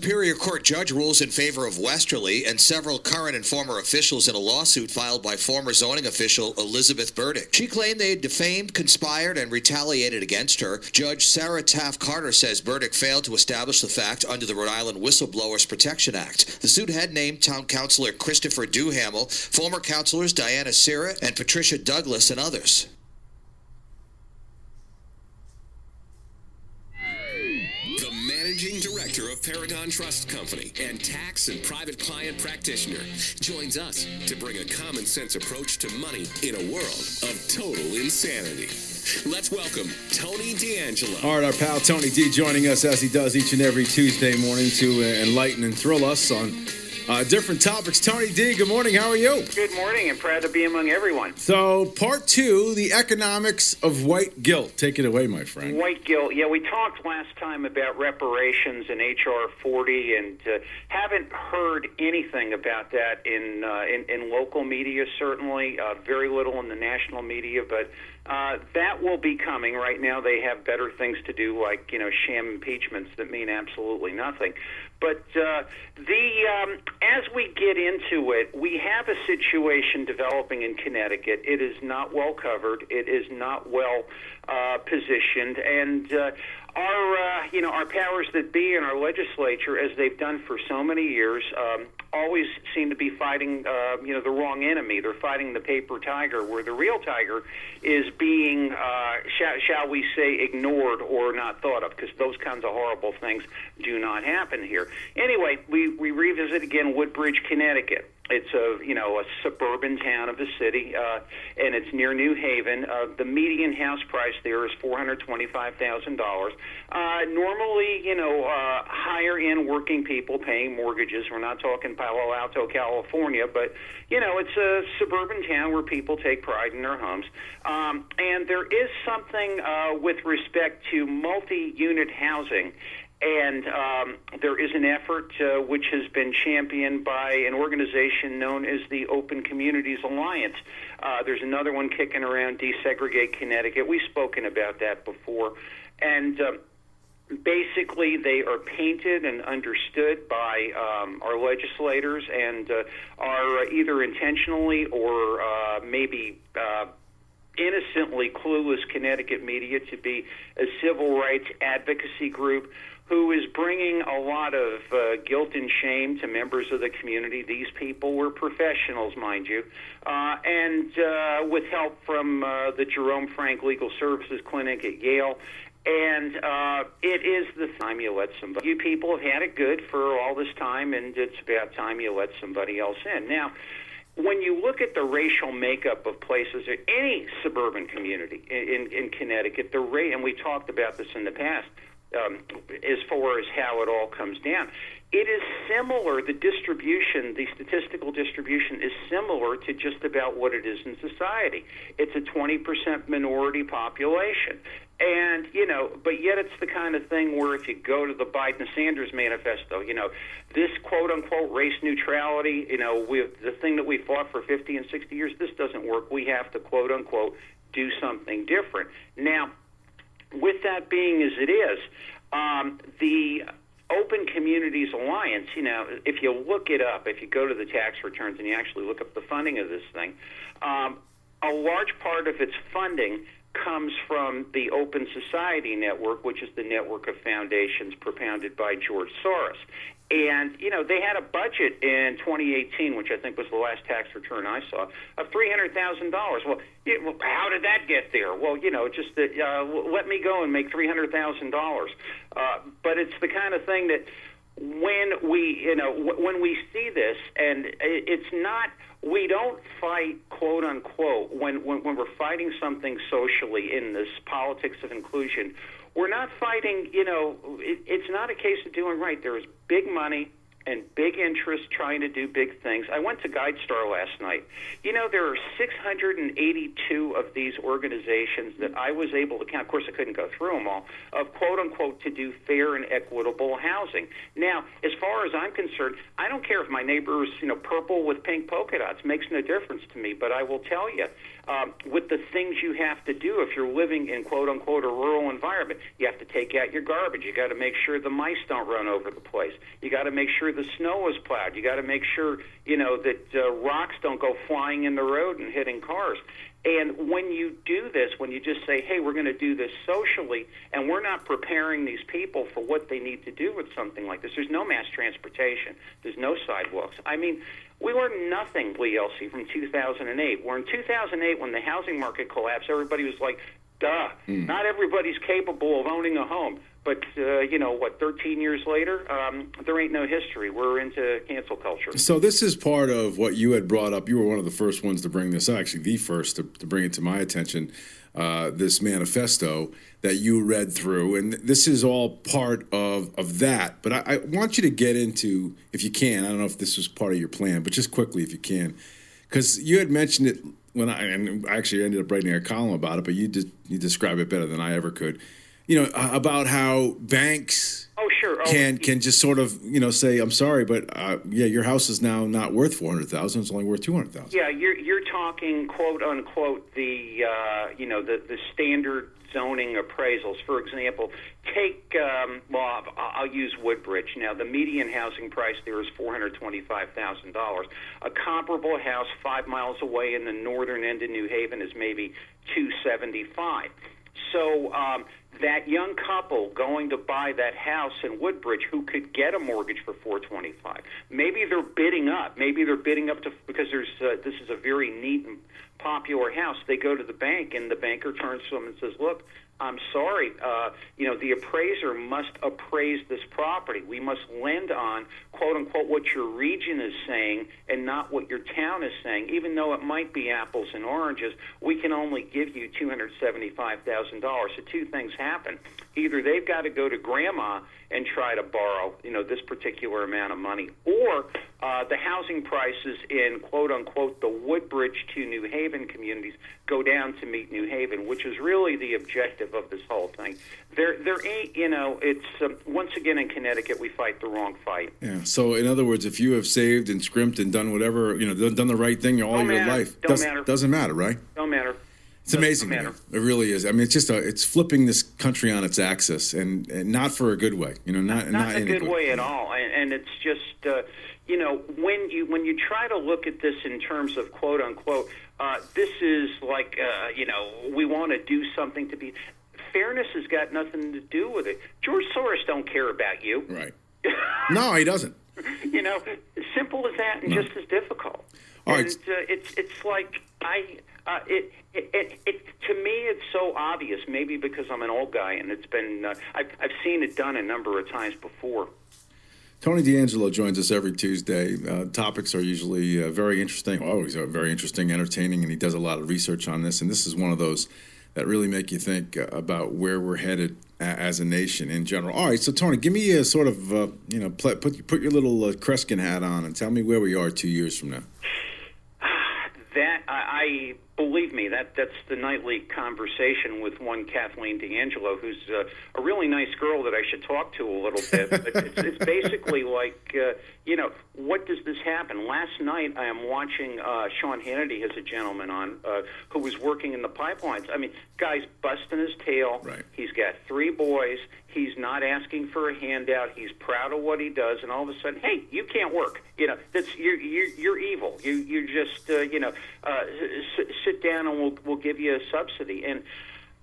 Superior Court judge rules in favor of Westerly and several current and former officials in a lawsuit filed by former zoning official Elizabeth Burdick. She claimed they had defamed, conspired, and retaliated against her. Judge Sarah Taft Carter says Burdick failed to establish the fact under the Rhode Island Whistleblowers Protection Act. The suit had named town councilor Christopher Duhamel, former councilors Diana Sira and Patricia Douglas, and others. Managing Director of Paragon Trust Company and tax and private client practitioner, joins us to bring a common sense approach to money in a world of total insanity. Let's welcome Tony D'Angelo. All right, our pal Tony D joining us as he does each and every Tuesday morning to enlighten and thrill us on different topics. Tony D, good morning. How are you? Good morning, and proud to be among everyone. So, part 2, the economics of white guilt. Take it away, my friend. White guilt. Yeah, we talked last time about reparations and H.R. 40, and haven't heard anything about that in local media, certainly. Very little in the national media, but that will be coming. Right now they have better things to do, like, sham impeachments that mean absolutely nothing. But as we get into it, we have a situation developing in Connecticut. It is not well covered. It is not well positioned, and our powers that be in our legislature, as they've done for so many years, always seem to be fighting the wrong enemy. They're fighting the paper tiger, where the real tiger is being, shall we say, ignored or not thought of, because those kinds of horrible things do not happen here. Anyway, we revisit again Woodbridge, Connecticut. It's a suburban town of a city, and it's near New Haven. The median house price there is $425,000. Normally, higher end working people paying mortgages. We're not talking Palo Alto, California, but it's a suburban town where people take pride in their homes. And there is something with respect to multi-unit housing. And there is an effort which has been championed by an organization known as the Open Communities Alliance. There's another one kicking around, Desegregate Connecticut. We've spoken about that before. And basically they are painted and understood by our legislators and are either intentionally or maybe innocently clueless Connecticut media to be a civil rights advocacy group who is bringing a lot of guilt and shame to members of the community. These people were professionals, mind you, and with help from the Jerome Frank Legal Services Clinic at Yale. And it is the time you let somebody. You people have had it good for all this time, and it's about time you let somebody else in. Now, when you look at the racial makeup of places, any suburban community in Connecticut, and we talked about this in the past, as far as how it all comes down, it is similar. The distribution, the statistical distribution, is similar to just about what it is in society. It's a 20% minority population. And, but yet it's the kind of thing where if you go to the Biden-Sanders manifesto, this quote-unquote race neutrality, the thing that we fought for 50 and 60 years, this doesn't work. We have to, quote-unquote, do something different. Now, with that being as it is, the Open Communities Alliance, if you look it up, if you go to the tax returns and you actually look up the funding of this thing, a large part of its funding comes from the Open Society Network, which is the network of foundations propounded by George Soros. And, they had a budget in 2018, which I think was the last tax return I saw, of $300,000. Well, how did that get there? Well, just let me go and make $300,000. But it's the kind of thing that when we see this, and it's not, we don't fight, quote unquote, when we're fighting something socially in this politics of inclusion, we're not fighting, it's not a case of doing right. There is big money and big interest trying to do big things. I went to GuideStar last night. You know, there are 682 of these organizations that I was able to count. Of course, I couldn't go through them all, of quote-unquote to do fair and equitable housing. Now, as far as I'm concerned, I don't care if my neighbor is, purple with pink polka dots. Makes no difference to me. But I will tell you, with the things you have to do if you're living in quote-unquote a rural environment, you have to take out your garbage. You got to make sure the mice don't run over the place. You got to make sure the snow is plowed. You got to make sure, that rocks don't go flying in the road and hitting cars. And when you do this, when you just say, hey, we're going to do this socially, and we're not preparing these people for what they need to do with something like this, there's no mass transportation. There's no sidewalks. I mean, we learned nothing, Lee Elci, from 2008. Where in 2008, when the housing market collapsed, everybody was like, duh, not everybody's capable of owning a home. But, 13 years later, there ain't no history. We're into cancel culture. So this is part of what you had brought up. You were one of the first ones to bring this, actually the first to bring it to my attention, this manifesto that you read through. And this is all part of that. But I want you to get into, if you can, I don't know if this was part of your plan, but just quickly if you can, because you had mentioned it and I actually ended up writing a column about it, but you describe it better than I ever could. About how banks can just sort of, say, I'm sorry, but your house is now not worth $400,000. It's only worth $200,000. Yeah, you're talking quote unquote the standard zoning appraisals. For example, take I'll use Woodbridge. Now the median housing price there is $425,000. A comparable house 5 miles away in the northern end of New Haven is maybe $275,000. So that young couple going to buy that house in Woodbridge who could get a mortgage for $425,000, maybe they're bidding up. Maybe they're bidding up to because this is a very neat and popular house. They go to the bank, and the banker turns to them and says, "Look, I'm sorry, the appraiser must appraise this property. We must lend on, quote unquote, what your region is saying and not what your town is saying. Even though it might be apples and oranges, we can only give you $275,000. So two things happen. Either they've got to go to grandma and try to borrow, this particular amount of money, or the housing prices in, quote unquote, the Woodbridge to New Haven communities go down to meet New Haven, which is really the objective of this whole thing. There ain't, it's once again in Connecticut we fight the wrong fight. Yeah. So in other words, if you have saved and scrimped and done whatever, done the right thing all your life, doesn't matter, right? Don't matter. It's amazing. It really is. I mean, it's flipping this country on its axis, and not for a good way. Not in a good way at all. And it's just, when you try to look at this in terms of quote unquote, this is like, we want to do something to be. Fairness has got nothing to do with it. George Soros don't care about you. Right. No, he doesn't. Simple as that, and just as difficult. All and right. It's like to me, it's so obvious. Maybe because I'm an old guy, and it's been I've seen it done a number of times before. Tony D'Angelo joins us every Tuesday. Topics are usually very interesting. Always very interesting, entertaining, and he does a lot of research on this. And this is one of those that really make you think about where we're headed as a nation in general. All right, so Tony, give me a sort of put your little Kreskin hat on and tell me where we are 2 years from now. That I believe me, that's the nightly conversation with one Kathleen D'Angelo, who's a really nice girl that I should talk to a little bit. But it's basically like, what does this happen? Last night I am watching Sean Hannity has a gentleman on who was working in the pipelines. I mean, guy's busting his tail. Right. He's got 3 boys. He's not asking for a handout. He's proud of what he does, and all of a sudden, hey, you can't work. That's you're evil. You just sit down and we'll give you a subsidy. And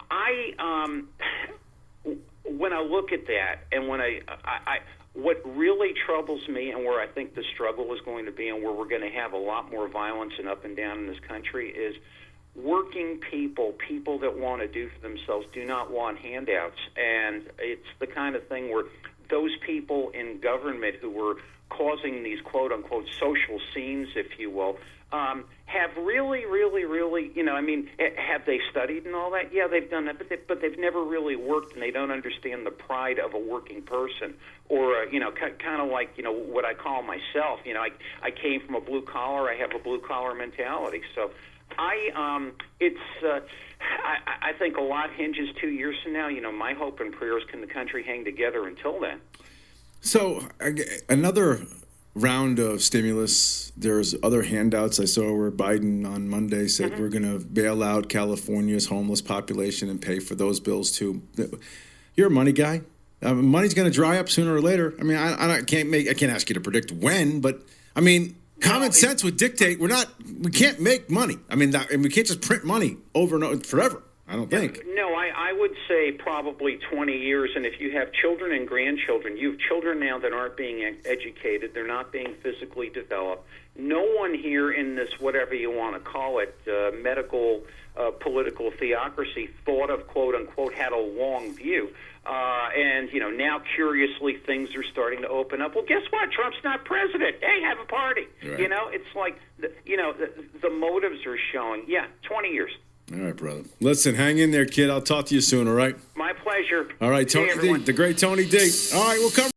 I when I look at that, and when I what really troubles me, and where I think the struggle is going to be, and where we're going to have a lot more violence and up and down in this country, is working people that want to do for themselves, do not want handouts. And it's the kind of thing where those people in government who were causing these quote-unquote social scenes, if you will, have really, have they studied and all that? Yeah, they've done that, but they've never really worked, and they don't understand the pride of a working person, or kind of like what I call myself. I came from a blue collar. I have a blue collar mentality. So, I think a lot hinges 2 years from now. My hope and prayer is, can the country hang together until then? So another round of stimulus. There's other handouts I saw where Biden on Monday said we're going to bail out California's homeless population and pay for those bills too. You're a money guy. Money's going to dry up sooner or later. I mean, I can't ask you to predict when, but I mean, common sense would dictate we can't make money. I mean, and we can't just print money over and over forever. I don't think. No, I would say probably 20 years. And if you have children and grandchildren, you have children now that aren't being educated. They're not being physically developed. No one here in this, whatever you want to call it, medical, political theocracy thought of, quote unquote, had a long view. And now curiously things are starting to open up. Well, guess what? Trump's not president. Hey, have a party. Right. It's like, the motives are showing. Yeah, 20 years. All right, brother. Listen, hang in there, kid. I'll talk to you soon, all right? My pleasure. All right, Tony D, the great Tony D. All right, we'll cover.